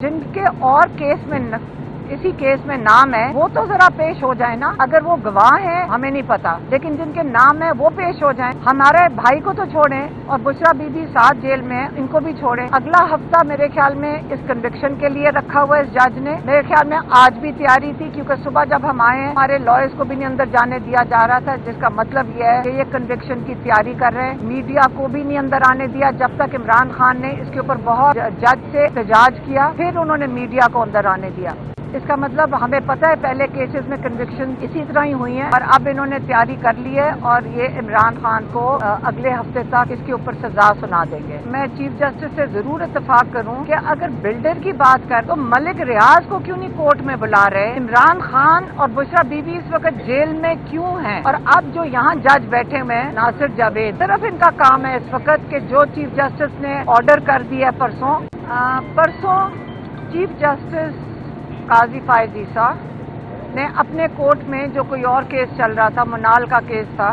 जिनके और केस में इसी केस में नाम है वो तो जरा पेश हो जाए ना। अगर वो गवाह हैं हमें नहीं पता, लेकिन जिनके नाम है वो पेश हो जाएं। हमारे भाई को तो छोड़ें और बुशरा बीबी 7 जेल में है, इनको भी छोड़ें। अगला हफ्ता मेरे ख्याल में इस कन्विक्शन के लिए रखा हुआ है इस जज ने। मेरे ख्याल में आज भी तैयारी थी, क्योंकि सुबह जब हम आए हैं हमारे लॉयर्स को भी नहीं अंदर जाने दिया जा रहा था, जिसका मतलब ये है कि ये कन्विक्शन की तैयारी कर रहे हैं। मीडिया को भी नहीं अंदर आने दिया जब तक इमरान खान ने इसके ऊपर बहुत जज से एहतजाज किया, फिर उन्होंने मीडिया को अंदर आने दिया। इसका मतलब हमें पता है पहले केसेस में कन्विक्शन इसी तरह ही हुई है और अब इन्होंने तैयारी कर ली है और ये इमरान खान को अगले हफ्ते तक इसके ऊपर सजा सुना देंगे। मैं चीफ जस्टिस से जरूर इत्तेफाक करूं कि अगर बिल्डर की बात कर तो मलिक रियाज को क्यों नहीं कोर्ट में बुला रहे, इमरान खान और बुशरा बीबी इस वक्त जेल में क्यों हैं, और अब जो यहाँ जज बैठे हुए हैं नासिर जावेद, सिर्फ इनका काम है इस वक्त कि जो चीफ जस्टिस ने ऑर्डर कर दिया परसों चीफ जस्टिस काजी फायज ईसा ने अपने कोर्ट में जो कोई और केस चल रहा था, मुनाल का केस था,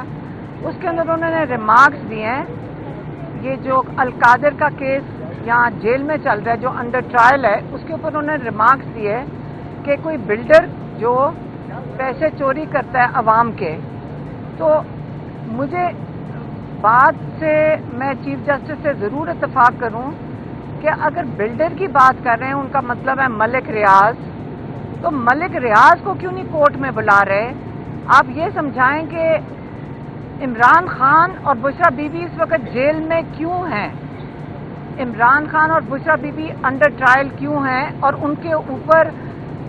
उसके अंदर उन्होंने रिमार्क्स दिए हैं। ये जो अलकादर का केस यहाँ जेल में चल रहा है, जो अंडर ट्रायल है, उसके ऊपर उन्होंने रिमार्क्स दिए कि कोई बिल्डर जो पैसे चोरी करता है अवाम के, तो मुझे बात से मैं चीफ जस्टिस से ज़रूर इत्तेफाक करूँ कि अगर बिल्डर की बात कर रहे हैं उनका मतलब है मलिक रियाज, तो मलिक रियाज को क्यों नहीं कोर्ट में बुला रहे। आप ये समझाएं कि इमरान खान और बुशरा बीबी इस वक्त जेल में क्यों हैं, इमरान खान और बुशरा बीबी अंडर ट्रायल क्यों हैं, और उनके ऊपर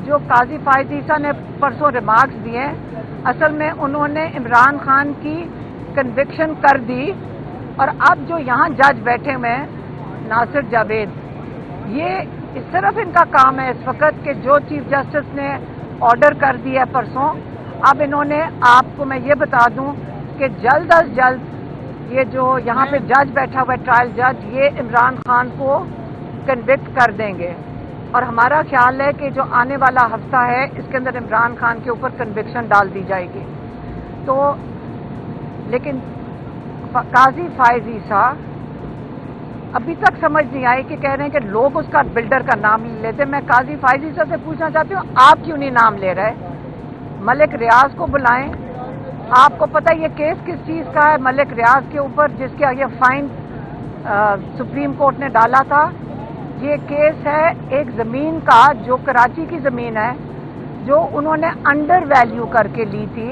जो काजी फायज ईसा ने परसों रिमार्क्स दिए, असल में उन्होंने इमरान खान की कन्विक्शन कर दी। और अब जो यहाँ जज बैठे हुए हैं नासिर जावेद, ये सिर्फ इनका काम है इस वक्त कि जो चीफ जस्टिस ने ऑर्डर कर दिया है परसों, अब इन्होंने, आपको मैं ये बता दूं कि जल्द अज जल्द ये जो यहाँ पे जज बैठा हुआ है ट्रायल जज, ये इमरान खान को कन्विक्ट कर देंगे। और हमारा ख्याल है कि जो आने वाला हफ्ता है इसके अंदर इमरान खान के ऊपर कन्विक्शन डाल दी जाएगी। तो लेकिन काजी फायज ईसा अभी तक समझ नहीं आई कि कह रहे हैं कि लोग उसका बिल्डर का नाम ले लेते। मैं काजी फायज ईसा से पूछना चाहती हूँ, आप क्यों नहीं नाम ले रहे? मलिक रियाज को बुलाएं। आपको पता है ये केस किस चीज़ का है मलिक रियाज के ऊपर, जिसके ये फाइन सुप्रीम कोर्ट ने डाला था। ये केस है एक ज़मीन का जो कराची की ज़मीन है, जो उन्होंने अंडर वैल्यू करके ली थी,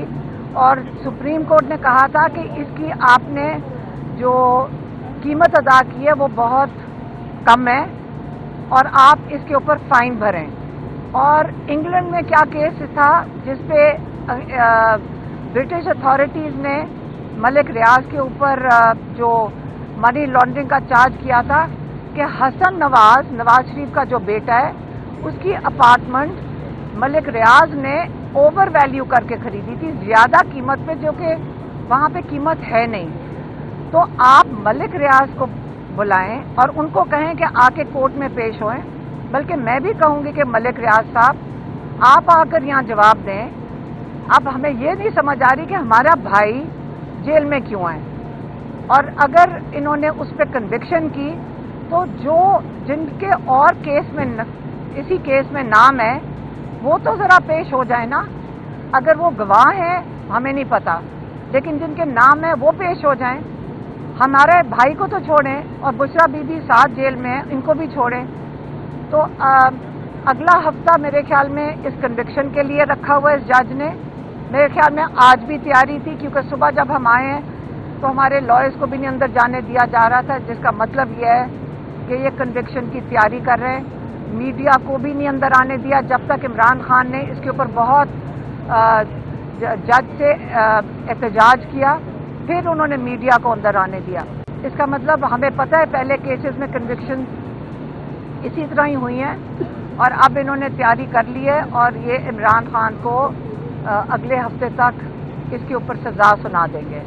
और सुप्रीम कोर्ट ने कहा था कि इसकी आपने जो कीमत अदा की है वो बहुत कम है और आप इसके ऊपर फाइन भरें। और इंग्लैंड में क्या केस था जिसपे ब्रिटिश अथॉरिटीज़ ने मलिक रियाज के ऊपर जो मनी लॉन्ड्रिंग का चार्ज किया था कि हसन नवाज शरीफ का जो बेटा है, उसकी अपार्टमेंट मलिक रियाज ने ओवर वैल्यू करके खरीदी थी, ज़्यादा कीमत पे, जो कि वहाँ पे कीमत है नहीं। तो आप मलिक रियाज को बुलाएं और उनको कहें कि आके कोर्ट में पेश होएं। बल्कि मैं भी कहूँगी कि मलिक रियाज साहब आप आकर यहाँ जवाब दें। अब हमें ये नहीं समझ आ रही कि हमारा भाई जेल में क्यों है, और अगर इन्होंने उस पर कन्विक्शन की तो जो जिनके और केस में इसी केस में नाम है वो तो ज़रा पेश हो जाए ना। अगर वो गवाह हैं हमें नहीं पता, लेकिन जिनके नाम है वो पेश हो जाएं। हमारे भाई को तो छोड़ें और बुशरा बीबी 7 जेल में है, इनको भी छोड़ें। तो अगला हफ्ता मेरे ख्याल में इस कन्विक्शन के लिए रखा हुआ है इस जज ने। मेरे ख्याल में आज भी तैयारी थी, क्योंकि सुबह जब हम आए हैं तो हमारे लॉयर्स को भी नहीं अंदर जाने दिया जा रहा था, जिसका मतलब ये है कि ये कन्विक्शन की तैयारी कर रहे हैं। मीडिया को भी नहीं अंदर आने दिया जब तक इमरान खान ने इसके ऊपर बहुत जज से एहतजाज किया, फिर उन्होंने मीडिया को अंदर आने दिया। इसका मतलब हमें पता है पहले केसेस में कन्विक्शन इसी तरह ही हुई हैं और अब इन्होंने तैयारी कर ली है और ये इमरान खान को अगले हफ्ते तक इसके ऊपर सजा सुना देंगे।